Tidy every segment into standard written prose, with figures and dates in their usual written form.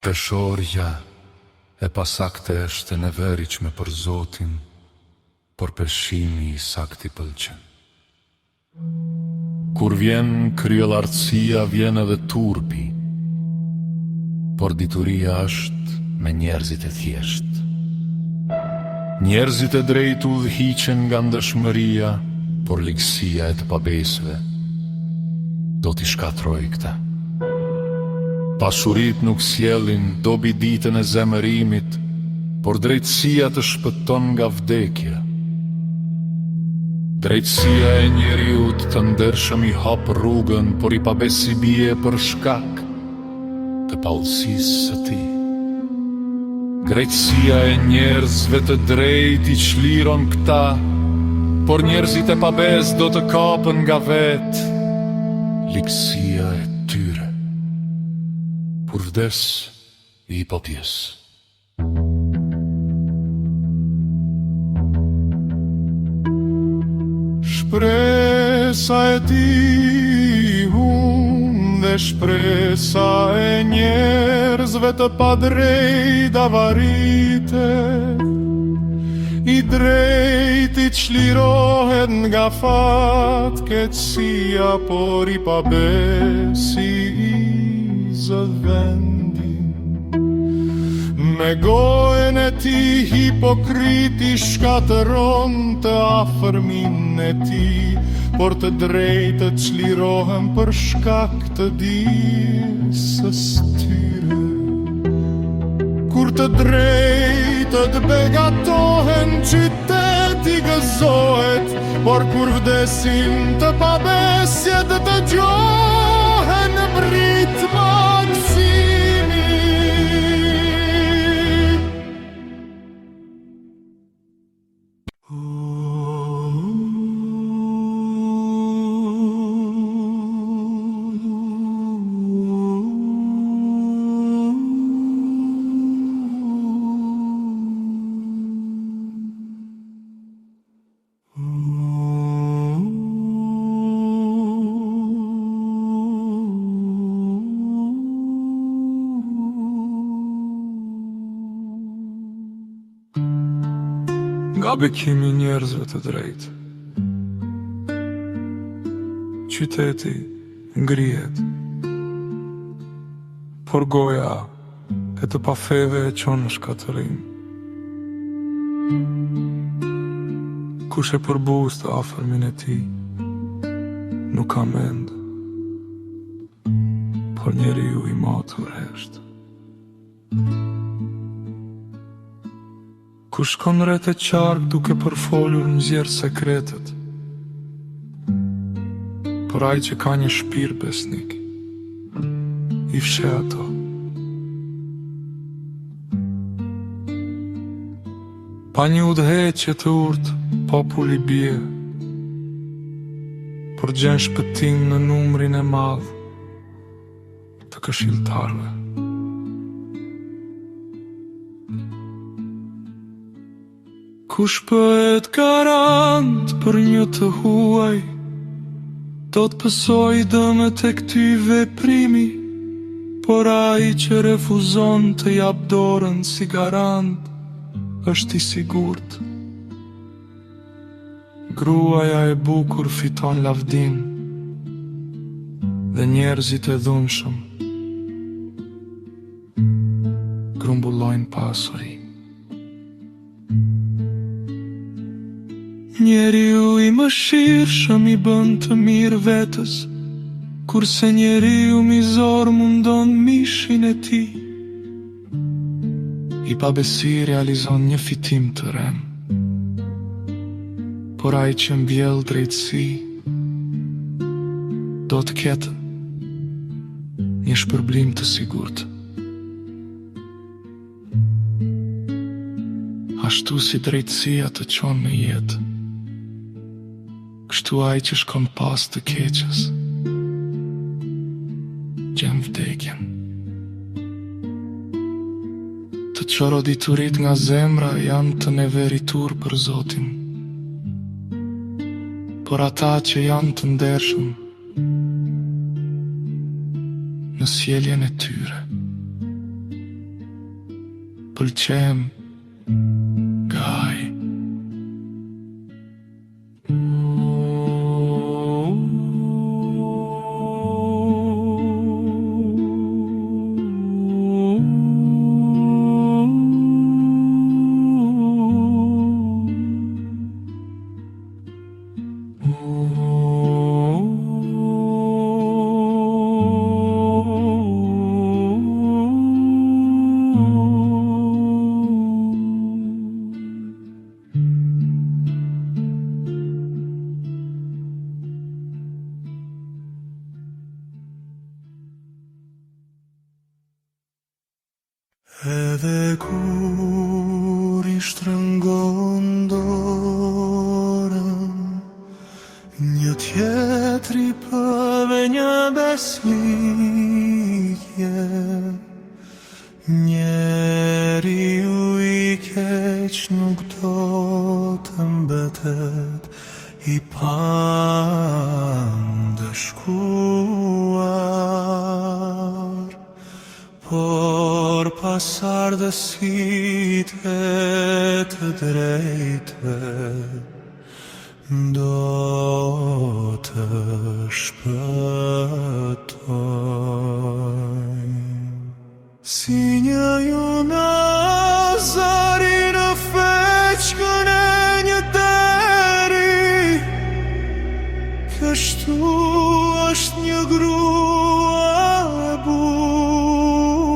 Peshorja e pasakte është e neveritshme për Zotin, por peshimi i sakti pëlqen. Kur vjen kryelartësia, vjen edhe turpi, por dituria është me njerëzit e thjesht. Njerëzit e drejt udhhiqen nga ndëshmëria, por ligësia e të pabesëve do t'i shkatroj këta. Pasurit nuk sjellin dobi ditën e zemërimit, por drejtësia të shpëton nga vdekja. Drejtësia e njeriut të ndershëm i hap rrugën, por i pabesi bie për shkak të paullësisë së tij. Drejtësia e njerëzve të drejtë i çliron këta, por njerëzit e pabes do të kapën nga vetë ligësia e tyre. Kur vdes i hipopjes. Shpresa e ti dhe shpresa e njerëzve të padrejt avarite. I drejti çlirohet nga fatkeqësia, por i pabesi i zëvendin. Me gojën e ti hipokriti shkatëron të afërmin e ti, por të drejtët çlirohen për shkak të dijes tyre. Kur të drejtët begatohen, qyteti gëzohet, por kur vdesin të pabesjet të gjohen brit maksimi. Nga bekimi njerëzve të drejtë, qyteti ngrihet, por goja e të pafeve e çon në shkatërim. Kush e përbuz të afërmin e tij nuk ka mend, por njeriu i matur hesht. Ku shkon rreth e qark duke përfolur në zjerë sekretet, por ai që ka një shpirt besnik i fsheh ato. Pa një udhëheqje të urtë, populli bie, por gjen shpëtim në numrin e madh të këshilltarëve. Kush bëhet garant për një të huaj, do të pësoj dëmet e këtij veprimi, por ai që refuzon të jap dorën si garant është i sigurt. Gruaja e bukur fiton lavdim dhe njerëzit e dhunshëm grumbullojnë pasuri. Njeriu i mëshirshëm i bën të mirë vetës, kurse njeriu mizor mundon mishin e tij. I pabesi realizon një fitim të rem, por ai që mbjell drejtësi do të ketë një shpërblim të sigurt. Ashtu si drejtësia të çon në jetë, kështu ai që shkon pas të keqës gjen vdekjen. Të çoroditurit nga zemra janë të neveritur për Zotin, por ata që janë të ndershëm në sjelljen e tyre pëlqem gaj. Edhe kur I shtrëngon dorën, një tjetri pëve një besnikje, njeriu I keq nuk do të mbetet I pandëshkuar, por pasardhësit e të drejtve do të shpëtojnë. Si një jume zari në feqkën e një deri, kështu është një grua e bukur,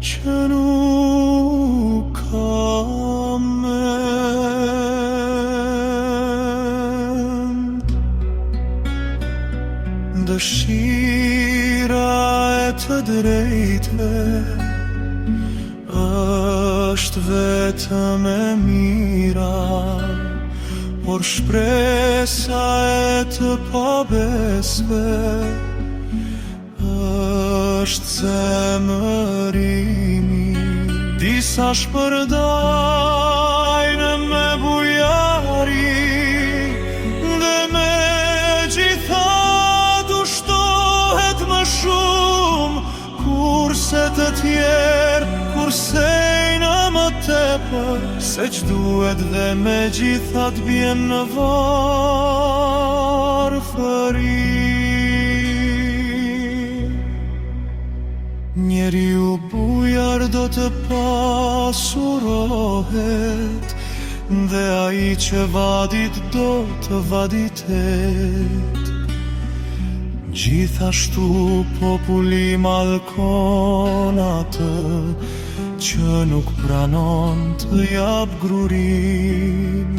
që nuk ka mend. Dëshira e të drejtve është vetëm e mira, por shpresa e të pabesve është zemërimi. Disa shpërdajnë me bujari dhe me gjithat ushtohet më shumë, kurse të tjerë kursejnë më tepër se që duhet dhe me gjithat bjen në varfëri. Njeriu bujar do të pasurohet, dhe ai që vadit do të vaditet. Gjithashtu populli mallkon atë që nuk pranon të jap grurin,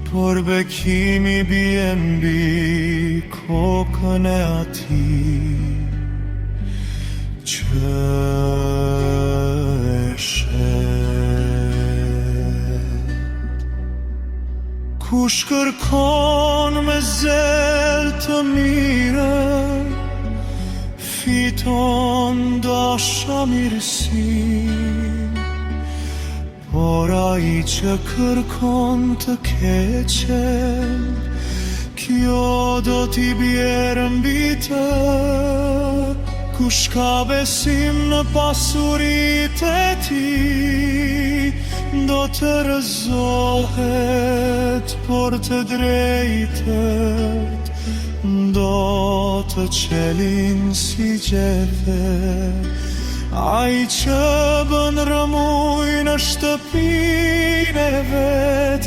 por bekimi bie mbi kokën e atij që e shet. Kush kërkon me zel të mire, fiton dashamirësin, por ai që kërkon të keqen, kjo do t'i bjerë mbi të. Kush ka besim në pasurit e tij, do të rëzohet, por të drejtet do të qelin si gjethe. Ai që bën rëmuj në shtëpinë e vet,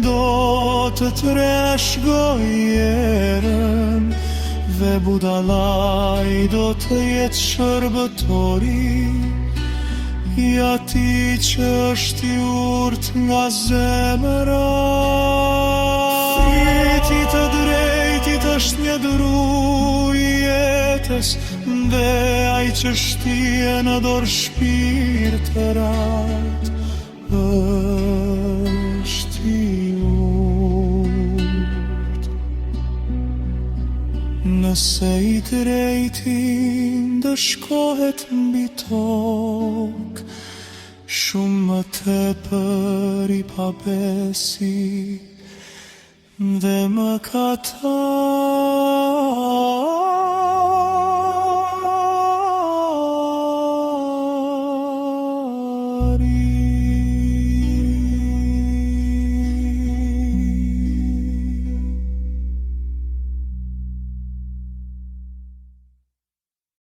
do të trashëgoj erën, dhe budallaj do të jetë shërbëtori I atij që është I urt nga zemra. Friti të drejtit është një dru I jetës, dhe ai që shtije në dorë shpirtërat është I urt. Nëse I drejti ndëshkohet mbi tokë, shumë më tepër I pabesi dhe mëkatar. mori